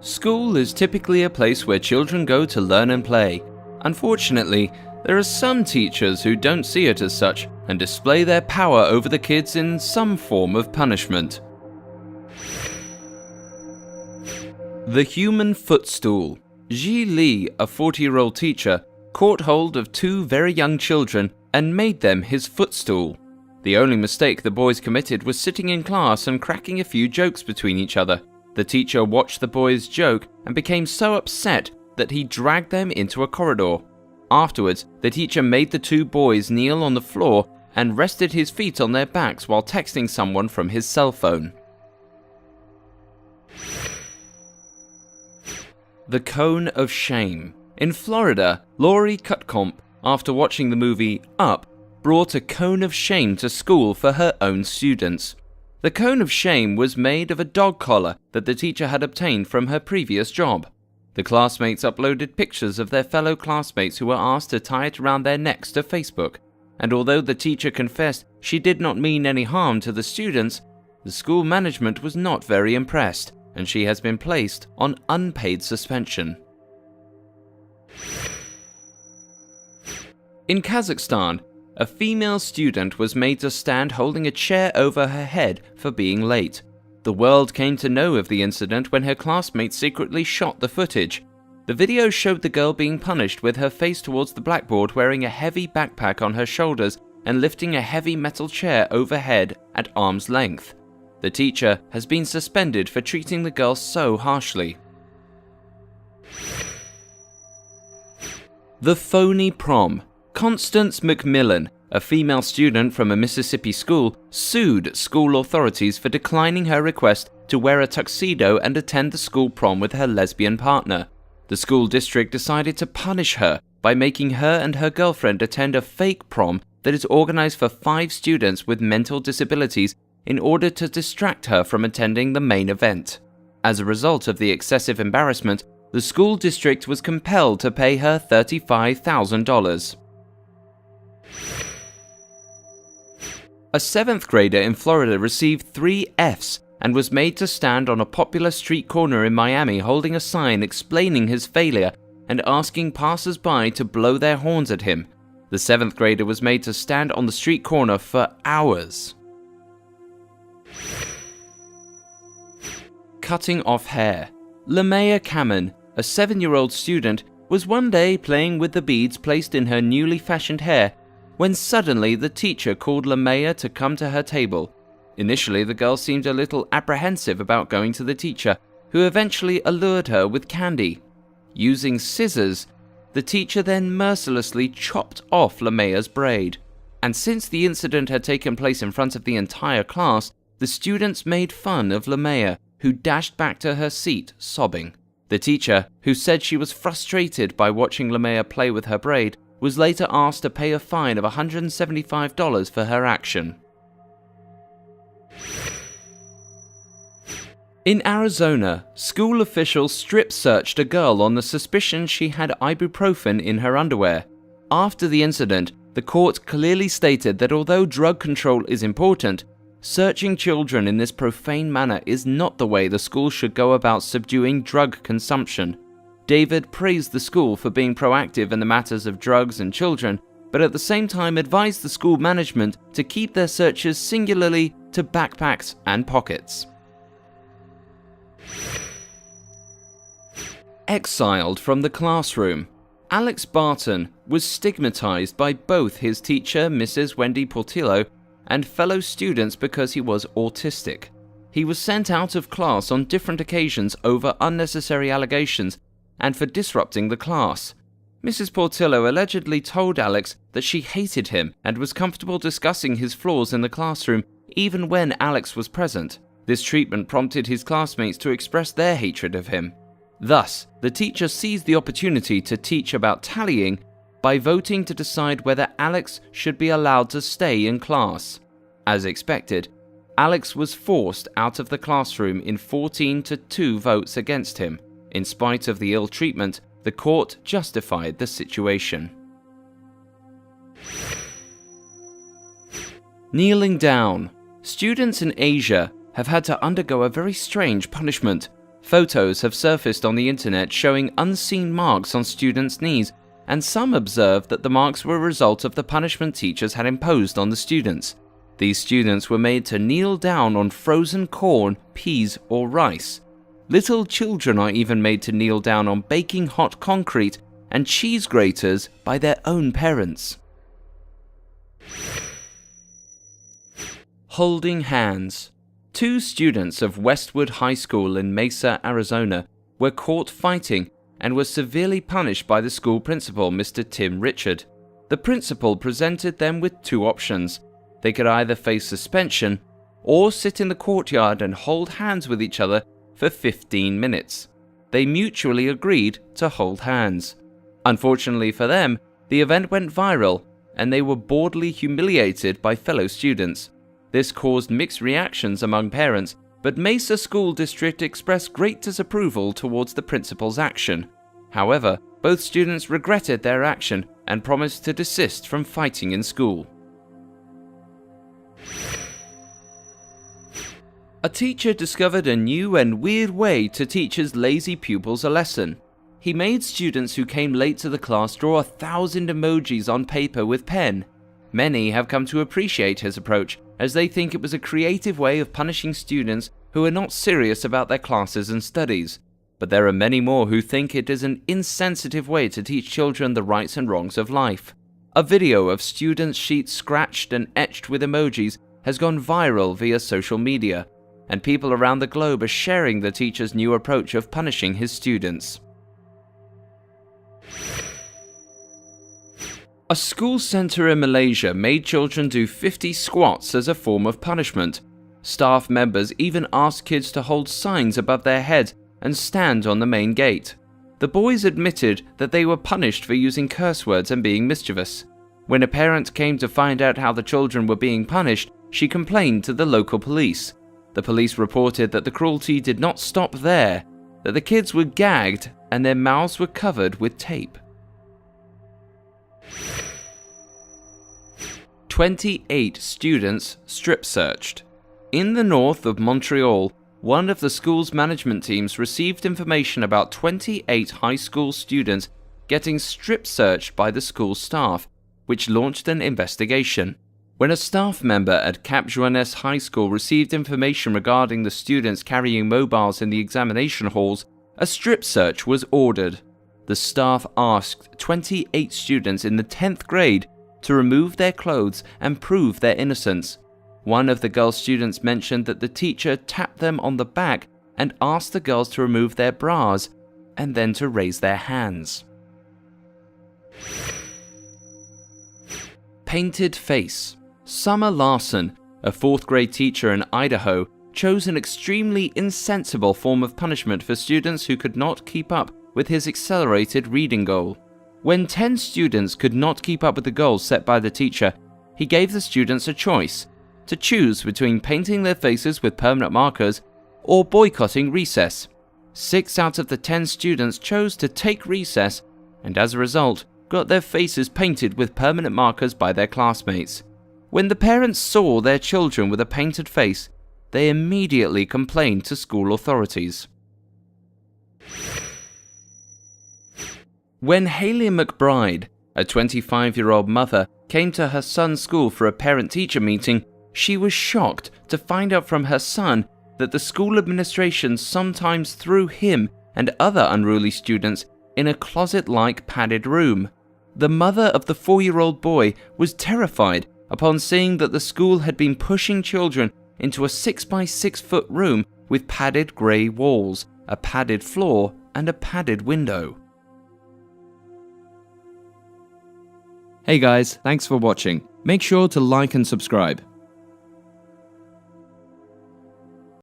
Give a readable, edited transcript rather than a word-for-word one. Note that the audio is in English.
School is typically a place where children go to learn and play. Unfortunately, there are some teachers who don't see it as such and display their power over the kids in some form of punishment. The human footstool. Ji Li, a 40-year-old teacher, caught hold of two very young children and made them his footstool. The only mistake the boys committed was sitting in class and cracking a few jokes between each other. The teacher watched the boys joke and became so upset that he dragged them into a corridor. Afterwards, the teacher made the two boys kneel on the floor and rested his feet on their backs while texting someone from his cell phone. The Cone of Shame. In Florida, Lori Cutcomp, after watching the movie Up, brought a cone of shame to school for her own students. The cone of shame was made of a dog collar that the teacher had obtained from her previous job. The classmates uploaded pictures of their fellow classmates who were asked to tie it around their necks to Facebook, and although the teacher confessed she did not mean any harm to the students, the school management was not very impressed, and she has been placed on unpaid suspension. In Kazakhstan, a female student was made to stand holding a chair over her head for being late. The world came to know of the incident when her classmates secretly shot the footage. The video showed the girl being punished with her face towards the blackboard, wearing a heavy backpack on her shoulders and lifting a heavy metal chair overhead at arm's length. The teacher has been suspended for treating the girl so harshly. The phony prom. Constance McMillan, a female student from a Mississippi school, sued school authorities for declining her request to wear a tuxedo and attend the school prom with her lesbian partner. The school district decided to punish her by making her and her girlfriend attend a fake prom that is organized for 5 students with mental disabilities in order to distract her from attending the main event. As a result of the excessive embarrassment, the school district was compelled to pay her $35,000. A 7th grader in Florida received 3 Fs and was made to stand on a popular street corner in Miami holding a sign explaining his failure and asking passers-by to blow their horns at him. The 7th grader was made to stand on the street corner for hours. Cutting off hair. Lamaya Kamen, a 7-year-old student, was one day playing with the beads placed in her newly fashioned hair when suddenly the teacher called Lamaya to come to her table. Initially, the girl seemed a little apprehensive about going to the teacher, who eventually allured her with candy. Using scissors, the teacher then mercilessly chopped off Lamaya's braid. And since the incident had taken place in front of the entire class, the students made fun of Lamaya, who dashed back to her seat, sobbing. The teacher, who said she was frustrated by watching Lamaya play with her braid, was later asked to pay a fine of $175 for her action. In Arizona, school officials strip-searched a girl on the suspicion she had ibuprofen in her underwear. After the incident, the court clearly stated that although drug control is important, searching children in this profane manner is not the way the school should go about subduing drug consumption. David praised the school for being proactive in the matters of drugs and children, but at the same time advised the school management to keep their searches singularly to backpacks and pockets. Exiled from the classroom. Alex Barton was stigmatized by both his teacher, Mrs. Wendy Portillo, and fellow students because he was autistic. He was sent out of class on different occasions over unnecessary allegations and for disrupting the class. Mrs. Portillo allegedly told Alex that she hated him and was comfortable discussing his flaws in the classroom even when Alex was present. This treatment prompted his classmates to express their hatred of him. Thus, the teacher seized the opportunity to teach about tallying by voting to decide whether Alex should be allowed to stay in class. As expected, Alex was forced out of the classroom in 14-2 votes against him. In spite of the ill treatment, the court justified the situation. Kneeling down. Students in Asia have had to undergo a very strange punishment. Photos have surfaced on the internet showing unseen marks on students' knees, and some observed that the marks were a result of the punishment teachers had imposed on the students. These students were made to kneel down on frozen corn, peas, or rice. Little children are even made to kneel down on baking hot concrete and cheese graters by their own parents. Holding hands. 2 students of Westwood High School in Mesa, Arizona, were caught fighting and were severely punished by the school principal, Mr. Tim Richard. The principal presented them with 2 options. They could either face suspension or sit in the courtyard and hold hands with each other for 15 minutes. They mutually agreed to hold hands. Unfortunately for them, the event went viral and they were boredly humiliated by fellow students. This caused mixed reactions among parents, but Mesa School District expressed great disapproval towards the principal's action. However, both students regretted their action and promised to desist from fighting in school. A teacher discovered a new and weird way to teach his lazy pupils a lesson. He made students who came late to the class draw 1,000 emojis on paper with pen. Many have come to appreciate his approach, as they think it was a creative way of punishing students who are not serious about their classes and studies. But there are many more who think it is an insensitive way to teach children the rights and wrongs of life. A video of students' sheets scratched and etched with emojis has gone viral via social media, and people around the globe are sharing the teacher's new approach of punishing his students. A school center in Malaysia made children do 50 squats as a form of punishment. Staff members even asked kids to hold signs above their heads and stand on the main gate. The boys admitted that they were punished for using curse words and being mischievous. When a parent came to find out how the children were being punished, she complained to the local police. The police reported that the cruelty did not stop there, that the kids were gagged and their mouths were covered with tape. 28 students strip searched. In the north of Montreal, one of the school's management teams received information about 28 high school students getting strip searched by the school staff, which launched an investigation. When a staff member at Cap Joannes High School received information regarding the students carrying mobiles in the examination halls, a strip search was ordered. The staff asked 28 students in the 10th grade to remove their clothes and prove their innocence. One of the girl students mentioned that the teacher tapped them on the back and asked the girls to remove their bras and then to raise their hands. Painted face. Summer Larson, a 4th grade teacher in Idaho, chose an extremely insensible form of punishment for students who could not keep up with his accelerated reading goal. When 10 students could not keep up with the goals set by the teacher, he gave the students a choice to choose between painting their faces with permanent markers or boycotting recess. 6 out of the 10 students chose to take recess and as a result got their faces painted with permanent markers by their classmates. When the parents saw their children with a painted face, they immediately complained to school authorities. When Haley McBride, a 25-year-old mother, came to her son's school for a parent-teacher meeting, she was shocked to find out from her son that the school administration sometimes threw him and other unruly students in a closet-like padded room. The mother of the 4-year-old boy was terrified upon seeing that the school had been pushing children into a 6-by-6-foot room with padded grey walls, a padded floor, and a padded window. Hey guys, thanks for watching. Make sure to like and subscribe.